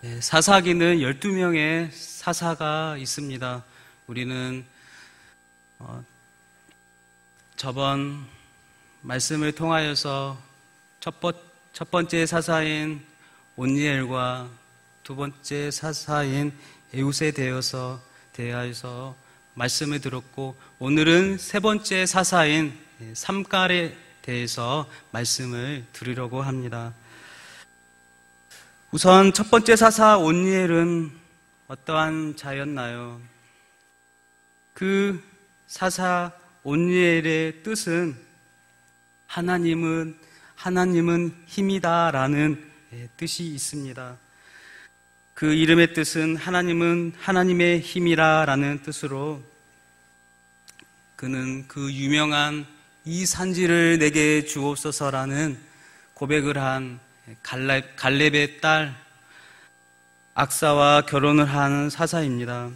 사사기는 12명의 사사가 있습니다. 우리는 저번 말씀을 통하여서 첫 번째 사사인 온니엘과 두 번째 사사인 에웃에 대하여서 말씀을 들었고, 오늘은 세 번째 사사인 삼갈에 대해서 말씀을 드리려고 합니다. 우선 첫 번째 사사 온니엘은 어떠한 자였나요? 그 사사 온니엘의 뜻은 하나님은 힘이다라는 뜻이 있습니다. 그 이름의 뜻은 하나님은 하나님의 힘이라라는 뜻으로, 그는 그 유명한 이 산지를 내게 주옵소서라는 고백을 한 갈렙의 딸 악사와 결혼을 한 사사입니다.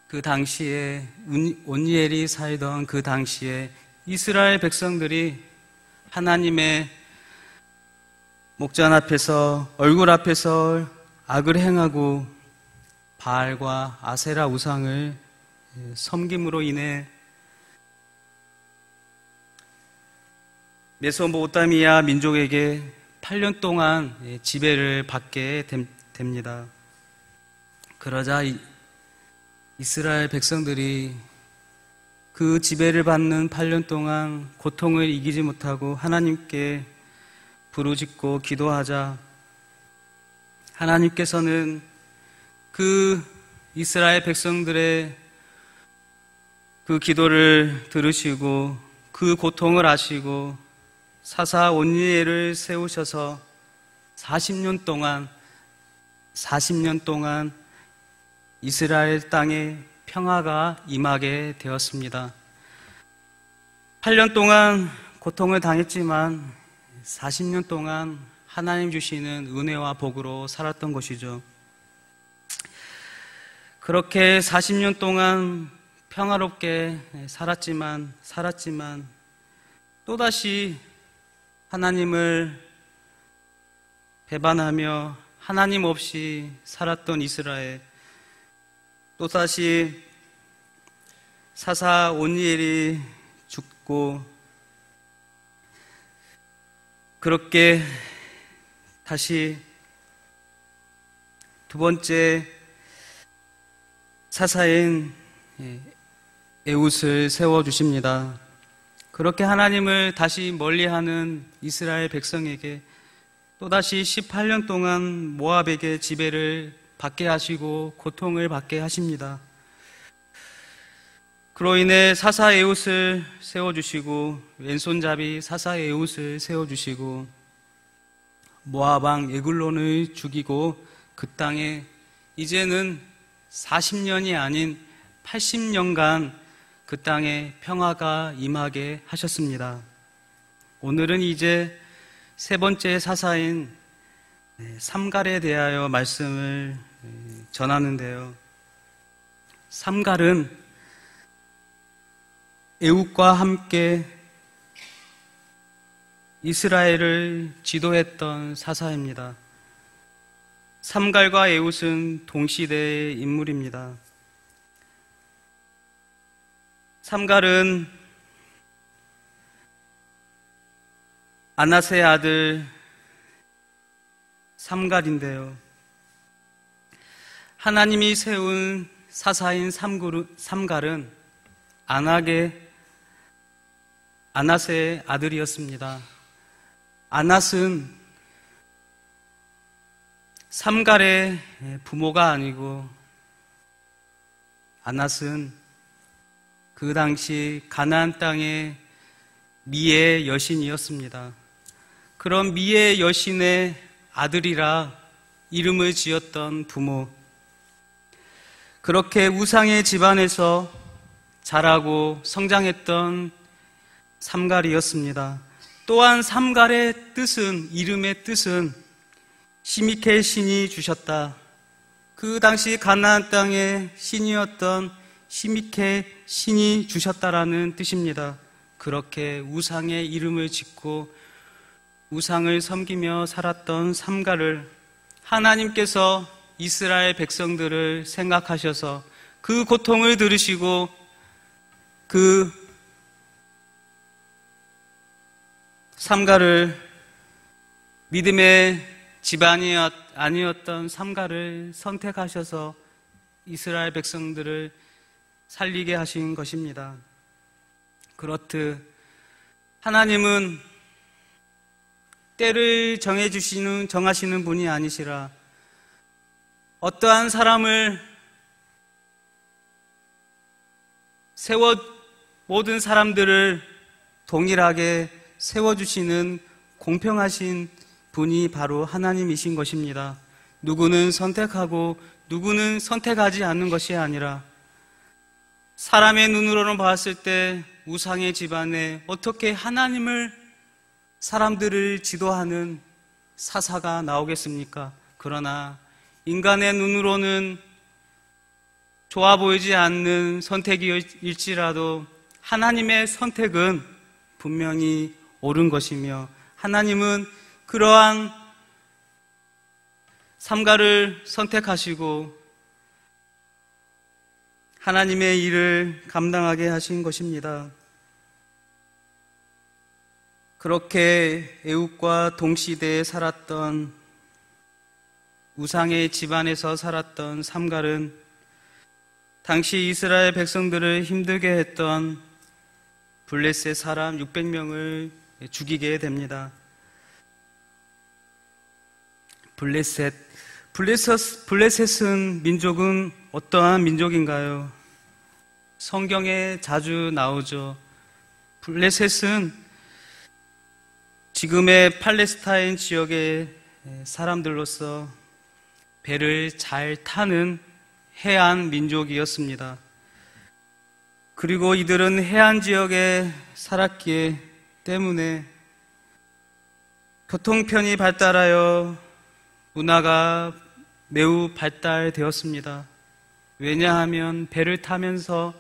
그 당시에 온니엘이 살던 그 당시에 이스라엘 백성들이 하나님의 목전 앞에서, 얼굴 앞에서 악을 행하고 바알과 아세라 우상을 섬김으로 인해 메소포타미아 민족에게 8년 동안 지배를 받게 됩니다. 그러자 이스라엘 백성들이 그 지배를 받는 8년 동안 고통을 이기지 못하고 하나님께 부르짖고 기도하자, 하나님께서는 그 이스라엘 백성들의 그 기도를 들으시고 그 고통을 아시고 사사 온니엘을 세우셔서 40년 동안 이스라엘 땅에 평화가 임하게 되었습니다. 8년 동안 고통을 당했지만 40년 동안 하나님 주시는 은혜와 복으로 살았던 것이죠. 그렇게 40년 동안 평화롭게 살았지만 또다시 하나님을 배반하며 하나님 없이 살았던 이스라엘, 또다시 사사 온니엘이 죽고, 그렇게 다시 두 번째 사사인 에웃을 세워주십니다. 그렇게 하나님을 다시 멀리하는 이스라엘 백성에게 또다시 18년 동안 모압에게 지배를 받게 하시고 고통을 받게 하십니다. 그로 인해 사사 에웃을 세워주시고, 왼손잡이 사사 에웃을 세워주시고, 모압 왕 에글론을 죽이고 그 땅에 이제는 40년이 아닌 80년간 그 땅에 평화가 임하게 하셨습니다. 오늘은 이제 세 번째 사사인 삼갈에 대하여 말씀을 전하는데요. 삼갈은 에웃과 함께 이스라엘을 지도했던 사사입니다. 삼갈과 에웃은 동시대의 인물입니다. 삼갈은 아낫의 아들 삼갈인데요. 하나님이 세운 사사인 삼갈은 아낫의 아들이었습니다. 아낫은 삼갈의 부모가 아니고, 아낫은 그 당시 가나안 땅의 미의 여신이었습니다. 그런 미의 여신의 아들이라 이름을 지었던 부모, 그렇게 우상의 집안에서 자라고 성장했던 삼갈이었습니다. 또한 삼갈의 뜻은, 이름의 뜻은 시미케 신이 주셨다. 그 당시 가나안 땅의 신이었던 시미케 신이 주셨다라는 뜻입니다. 그렇게 우상의 이름을 짓고 우상을 섬기며 살았던 삼갈을 하나님께서 이스라엘 백성들을 생각하셔서 그 고통을 들으시고 그 삼가를 믿음의 집안이 아니었던 삼가를 선택하셔서 이스라엘 백성들을 살리게 하신 것입니다. 그렇듯 하나님은 때를 정하시는 분이 아니시라 어떠한 사람을 모든 사람들을 동일하게 세워주시는 공평하신 분이 바로 하나님이신 것입니다. 누구는 선택하고 누구는 선택하지 않는 것이 아니라 사람의 눈으로는 봤을 때 우상의 집안에 어떻게 하나님을 사람들을 지도하는 사사가 나오겠습니까? 그러나 인간의 눈으로는 좋아 보이지 않는 선택일지라도 하나님의 선택은 분명히 옳은 것이며 하나님은 그러한 삼가를 선택하시고 하나님의 일을 감당하게 하신 것입니다. 그렇게 애굽과 동시대에 살았던 우상의 집안에서 살았던 삼갈은 당시 이스라엘 백성들을 힘들게 했던 블레셋 사람 600명을 죽이게 됩니다. 블레셋은 민족은 어떠한 민족인가요? 성경에 자주 나오죠. 블레셋은 지금의 팔레스타인 지역의 사람들로서 배를 잘 타는 해안 민족이었습니다. 그리고 이들은 해안 지역에 살았기 때문에 교통편이 발달하여 문화가 매우 발달되었습니다. 왜냐하면 배를 타면서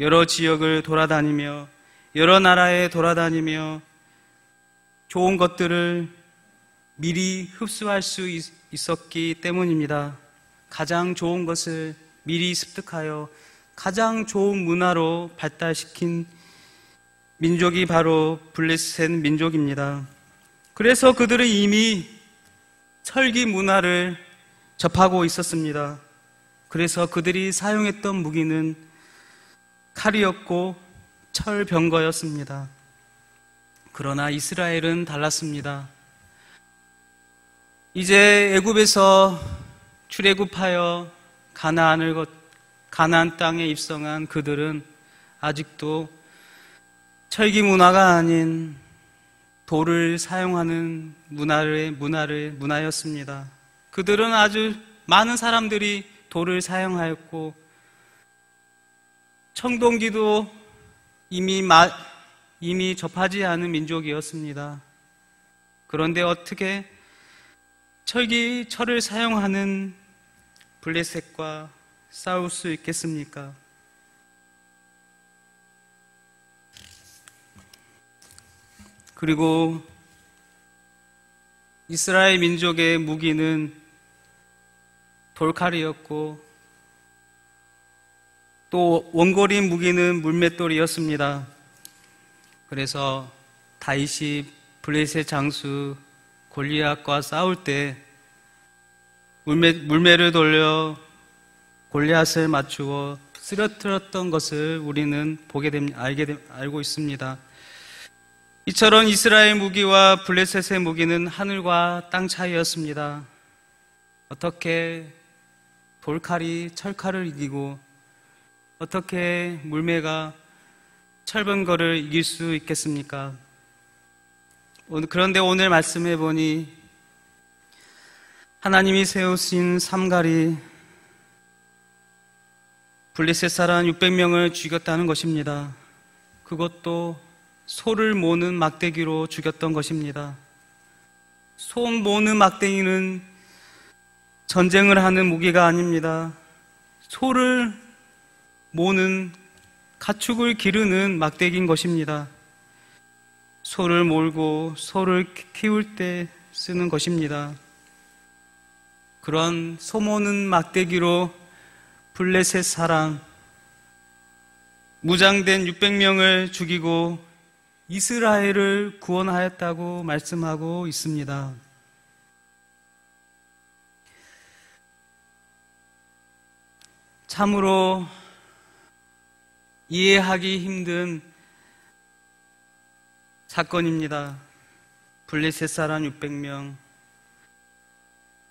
여러 지역을 돌아다니며 여러 나라에 돌아다니며 좋은 것들을 미리 흡수할 수 있었기 때문입니다. 가장 좋은 것을 미리 습득하여 가장 좋은 문화로 발달시킨 민족이 바로 블레셋 민족입니다. 그래서 그들은 이미 철기 문화를 접하고 있었습니다. 그래서 그들이 사용했던 무기는 칼이었고 철병거였습니다. 그러나 이스라엘은 달랐습니다. 이제 애굽에서 출애굽하여 가나안 땅에 입성한 그들은 아직도 철기 문화가 아닌 돌을 사용하는 문화였습니다. 그들은 아주 많은 사람들이 돌을 사용하였고 청동기도 이미 접하지 않은 민족이었습니다. 그런데 어떻게 철을 사용하는 블레셋과 싸울 수 있겠습니까? 그리고 이스라엘 민족의 무기는 돌칼이었고 또 원거리 무기는 물맷돌이었습니다. 그래서 다윗이 블레셋 장수 골리앗과 싸울 때 물매를 돌려 골리앗을 맞추어 쓰러뜨렸던 것을 우리는 알고 있습니다. 이처럼 이스라엘 무기와 블레셋의 무기는 하늘과 땅 차이였습니다. 어떻게 돌칼이 철칼을 이기고 어떻게 물매가 철번거를 이길 수 있겠습니까? 그런데 오늘 말씀해 보니 하나님이 세우신 삼갈이 블레셋 사람 600명을 죽였다는 것입니다. 그것도 소를 모는 막대기로 죽였던 것입니다. 소 모는 막대기는 전쟁을 하는 무기가 아닙니다. 소를 모는 가축을 기르는 막대기인 것입니다. 소를 몰고 소를 키울 때 쓰는 것입니다. 그런 소모는 막대기로 블레셋 사람 무장된 600명을 죽이고 이스라엘을 구원하였다고 말씀하고 있습니다. 참으로 이해하기 힘든 사건입니다. 블레셋 사람 600명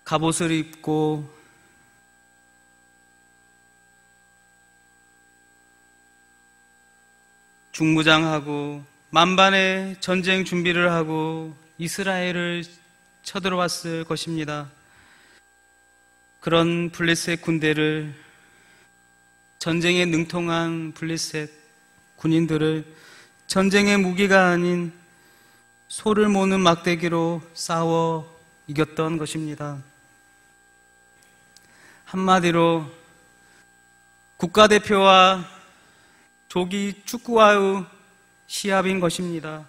갑옷을 입고 중무장하고 만반의 전쟁 준비를 하고 이스라엘을 쳐들어왔을 것입니다. 그런 블레셋 군대를, 전쟁에 능통한 블레셋 군인들을 전쟁의 무기가 아닌 소를 모는 막대기로 싸워 이겼던 것입니다. 한마디로 국가대표와 조기 축구와의 시합인 것입니다.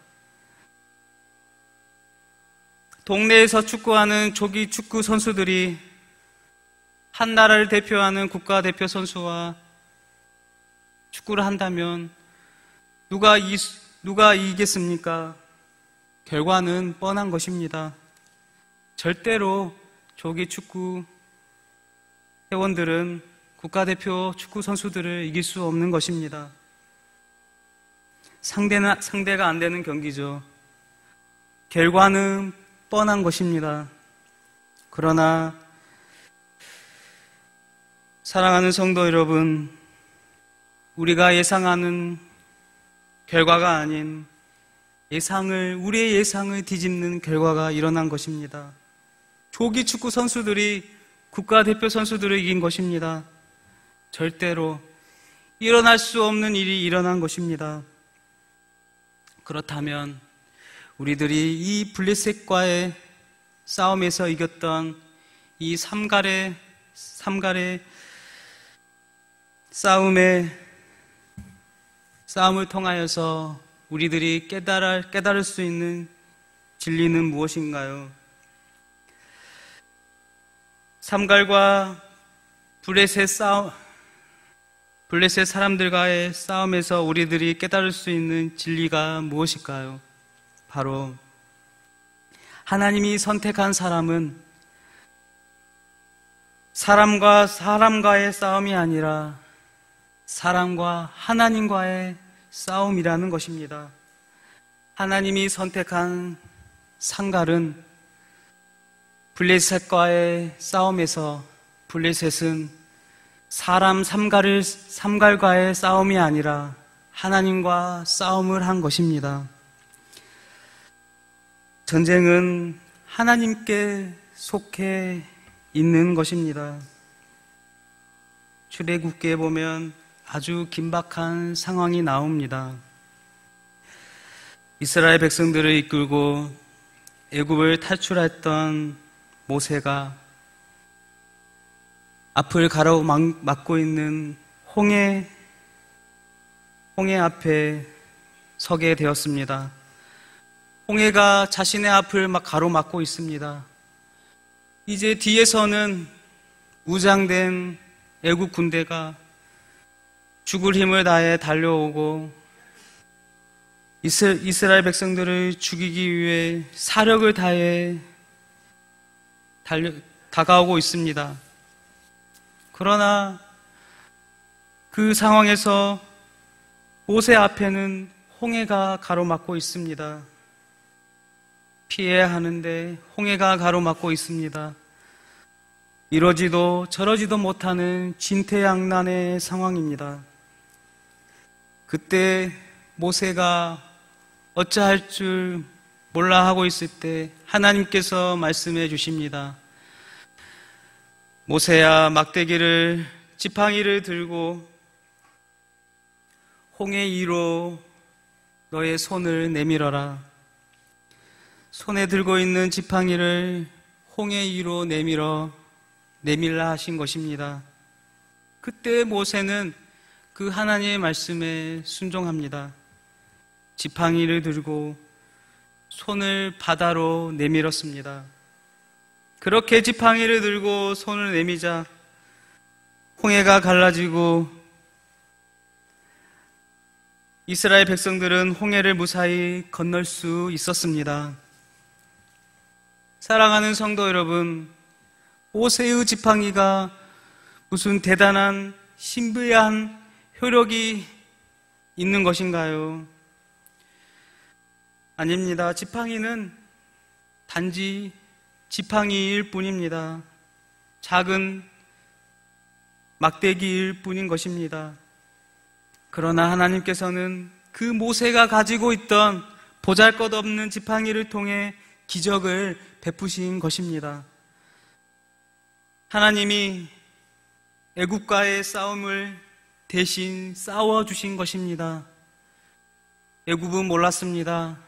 동네에서 축구하는 조기 축구 선수들이 한 나라를 대표하는 국가대표 선수와 축구를 한다면 누가 이기겠습니까? 결과는 뻔한 것입니다. 절대로 조기 축구 회원들은 국가대표 축구 선수들을 이길 수 없는 것입니다. 상대가 안 되는 경기죠. 결과는 뻔한 것입니다. 그러나 사랑하는 성도 여러분, 우리가 예상하는 결과가 아닌 우리의 예상을 뒤집는 결과가 일어난 것입니다. 조기 축구 선수들이 국가대표 선수들을 이긴 것입니다. 절대로 일어날 수 없는 일이 일어난 것입니다. 그렇다면 우리들이 이 블레셋과의 싸움에서 이겼던 이 삼갈의 싸움을 통하여서 우리들이 깨달을 수 있는 진리는 무엇인가요? 삼갈과 블레셋 사람들과의 싸움에서 우리들이 깨달을 수 있는 진리가 무엇일까요? 바로 하나님이 선택한 사람은 사람과 사람과의 싸움이 아니라 사람과 하나님과의 싸움이라는 것입니다. 하나님이 선택한 상갈은 블레셋과의 싸움에서 블레셋은 사람 삼갈과의 싸움이 아니라 하나님과 싸움을 한 것입니다. 전쟁은 하나님께 속해 있는 것입니다. 출애굽기에 보면 아주 긴박한 상황이 나옵니다. 이스라엘 백성들을 이끌고 애굽을 탈출했던 모세가 앞을 가로막고 있는 홍해 앞에 서게 되었습니다. 홍해가 자신의 앞을 막 가로막고 있습니다. 이제 뒤에서는 무장된 애국 군대가 죽을 힘을 다해 달려오고 이스라엘 백성들을 죽이기 위해 사력을 다해 다가오고 있습니다. 그러나 그 상황에서 모세 앞에는 홍해가 가로막고 있습니다. 피해야 하는데 홍해가 가로막고 있습니다. 이러지도 저러지도 못하는 진퇴양난의 상황입니다. 그때 모세가 어찌할 줄 몰라 하고 있을 때 하나님께서 말씀해 주십니다. 모세야, 막대기를 지팡이를 들고 홍해 위로 너의 손을 내밀어라. 손에 들고 있는 지팡이를 홍해 위로 내밀라 하신 것입니다. 그때 모세는 그 하나님의 말씀에 순종합니다. 지팡이를 들고 손을 바다로 내밀었습니다. 그렇게 지팡이를 들고 손을 내미자 홍해가 갈라지고 이스라엘 백성들은 홍해를 무사히 건널 수 있었습니다. 사랑하는 성도 여러분, 모세의 지팡이가 무슨 대단한 신비한 효력이 있는 것인가요? 아닙니다. 지팡이는 단지 지팡이일 뿐입니다. 작은 막대기일 뿐인 것입니다. 그러나 하나님께서는 그 모세가 가지고 있던 보잘것없는 지팡이를 통해 기적을 베푸신 것입니다. 하나님이 애굽과의 싸움을 대신 싸워주신 것입니다. 애굽은 몰랐습니다.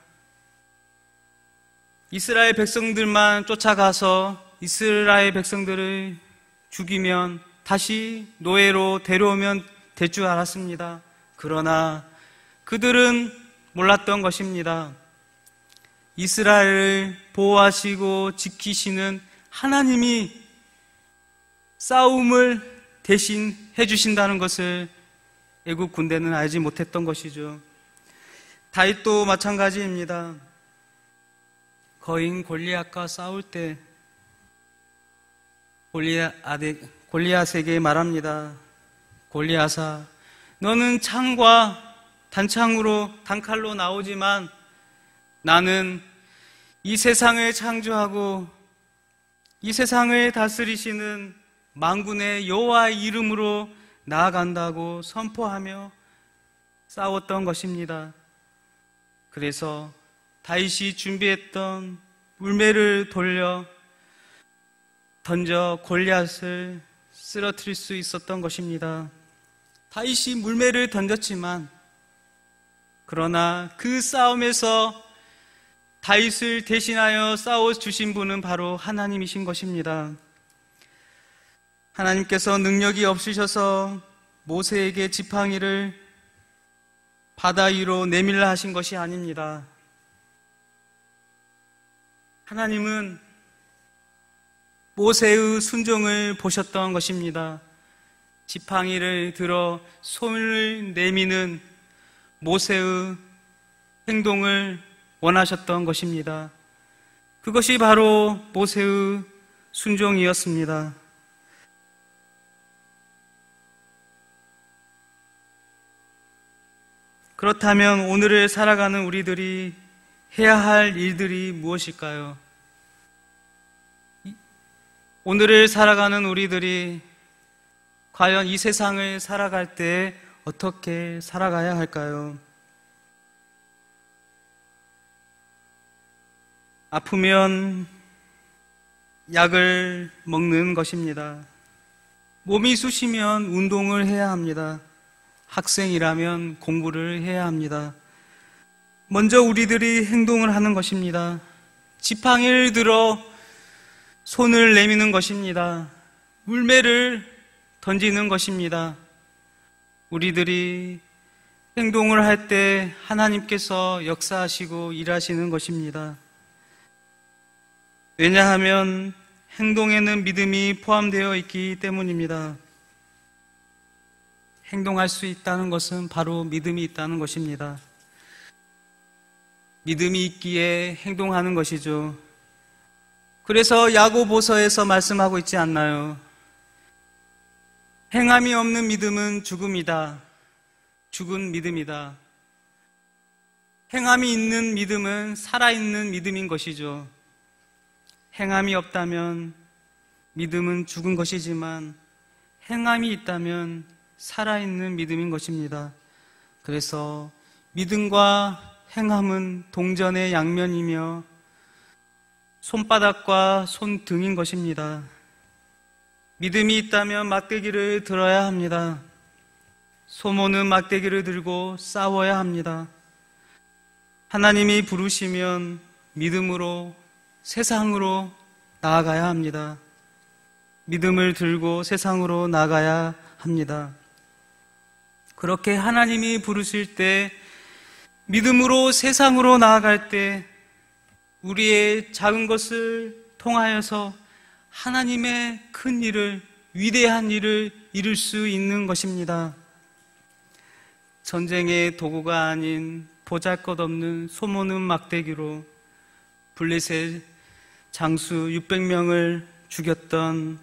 이스라엘 백성들만 쫓아가서 이스라엘 백성들을 죽이면 다시 노예로 데려오면 될 줄 알았습니다. 그러나 그들은 몰랐던 것입니다. 이스라엘을 보호하시고 지키시는 하나님이 싸움을 대신 해주신다는 것을 애국 군대는 알지 못했던 것이죠. 다윗도 마찬가지입니다. 거인 골리앗과 싸울 때 골리앗에게 말합니다. 골리앗아, 너는 창과 단칼로 나오지만 나는 이 세상을 창조하고 이 세상을 다스리시는 만군의 여호와의 이름으로 나아간다고 선포하며 싸웠던 것입니다. 그래서 다윗이 준비했던 물매를 던져 골리앗을 쓰러뜨릴 수 있었던 것입니다. 다윗이 물매를 던졌지만 그러나 그 싸움에서 다윗을 대신하여 싸워주신 분은 바로 하나님이신 것입니다. 하나님께서 능력이 없으셔서 모세에게 지팡이를 바다 위로 내밀라 하신 것이 아닙니다. 하나님은 모세의 순종을 보셨던 것입니다. 지팡이를 들어 손을 내미는 모세의 행동을 원하셨던 것입니다. 그것이 바로 모세의 순종이었습니다. 그렇다면 오늘을 살아가는 우리들이 해야 할 일들이 무엇일까요? 오늘을 살아가는 우리들이 과연 이 세상을 살아갈 때 어떻게 살아가야 할까요? 아프면 약을 먹는 것입니다. 몸이 쑤시면 운동을 해야 합니다. 학생이라면 공부를 해야 합니다. 먼저 우리들이 행동을 하는 것입니다. 지팡이를 들어 손을 내미는 것입니다. 물매를 던지는 것입니다. 우리들이 행동을 할 때 하나님께서 역사하시고 일하시는 것입니다. 왜냐하면 행동에는 믿음이 포함되어 있기 때문입니다. 행동할 수 있다는 것은 바로 믿음이 있다는 것입니다. 믿음이 있기에 행동하는 것이죠. 그래서 야고보서에서 말씀하고 있지 않나요? 행함이 없는 믿음은 죽음이다. 죽은 믿음이다. 행함이 있는 믿음은 살아있는 믿음인 것이죠. 행함이 없다면 믿음은 죽은 것이지만 행함이 있다면 살아있는 믿음인 것입니다. 그래서 믿음과 행함은 동전의 양면이며 손바닥과 손등인 것입니다. 믿음이 있다면 막대기를 들어야 합니다. 소모는 막대기를 들고 싸워야 합니다. 하나님이 부르시면 믿음으로 세상으로 나아가야 합니다. 믿음을 들고 세상으로 나가야 합니다. 그렇게 하나님이 부르실 때 믿음으로 세상으로 나아갈 때 우리의 작은 것을 통하여서 하나님의 큰 일을, 위대한 일을 이룰 수 있는 것입니다. 전쟁의 도구가 아닌 보잘것없는 소모는 막대기로 블레셋 장수 600명을 죽였던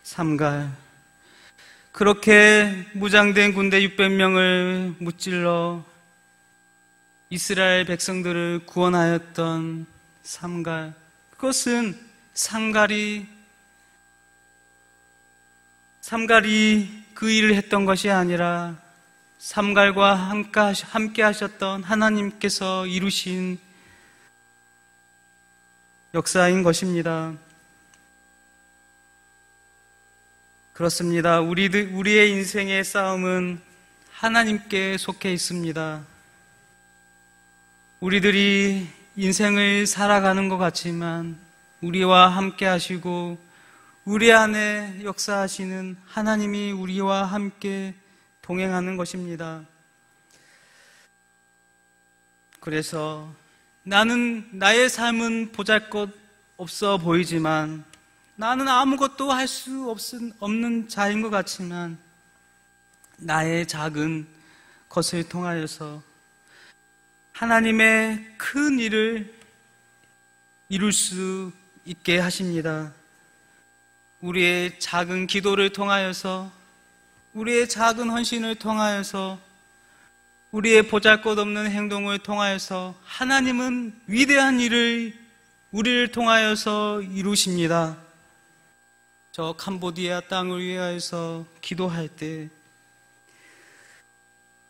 삼갈, 그렇게 무장된 군대 600명을 무찔러 이스라엘 백성들을 구원하였던 삼갈, 그것은 삼갈이 그 일을 했던 것이 아니라 삼갈과 함께 하셨던 하나님께서 이루신 역사인 것입니다. 그렇습니다. 우리의 인생의 싸움은 하나님께 속해 있습니다. 우리들이 인생을 살아가는 것 같지만 우리와 함께 하시고 우리 안에 역사하시는 하나님이 우리와 함께 동행하는 것입니다. 그래서 나의 삶은 보잘것없어 보이지만, 나는 아무것도 할 수 없는 자인 것 같지만, 나의 작은 것을 통하여서 하나님의 큰 일을 이룰 수 있게 하십니다. 우리의 작은 기도를 통하여서, 우리의 작은 헌신을 통하여서, 우리의 보잘것없는 행동을 통하여서 하나님은 위대한 일을 우리를 통하여서 이루십니다. 저 캄보디아 땅을 위하여서 기도할 때,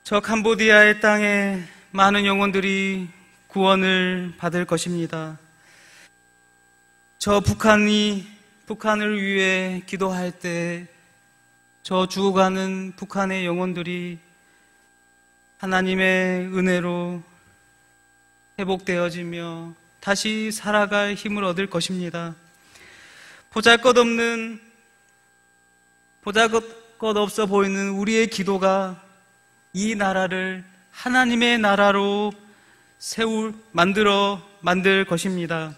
저 캄보디아의 땅에 많은 영혼들이 구원을 받을 것입니다. 저 북한을 위해 기도할 때, 저 죽어가는 북한의 영혼들이 하나님의 은혜로 회복되어지며 다시 살아갈 힘을 얻을 것입니다. 보잘것없어 보이는 우리의 기도가 이 나라를 하나님의 나라로 만들 것입니다.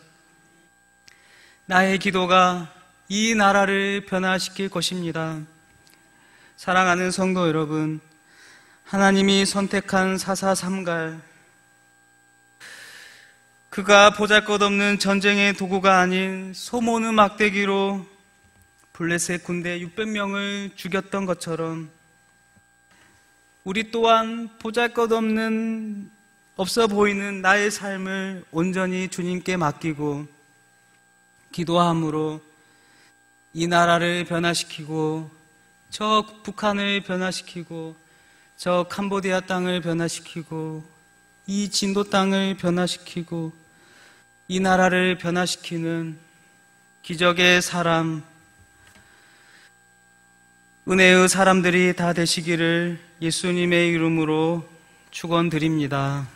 나의 기도가 이 나라를 변화시킬 것입니다. 사랑하는 성도 여러분, 하나님이 선택한 사사삼갈, 그가 보잘것없는 전쟁의 도구가 아닌 소모는 막대기로 블레셋 군대 600명을 죽였던 것처럼 우리 또한 없어 보이는 나의 삶을 온전히 주님께 맡기고 기도함으로 이 나라를 변화시키고 저 북한을 변화시키고 저 캄보디아 땅을 변화시키고 이 진도 땅을 변화시키고 이 나라를 변화시키는 기적의 사람, 은혜의 사람들이 다 되시기를 예수님의 이름으로 축원드립니다.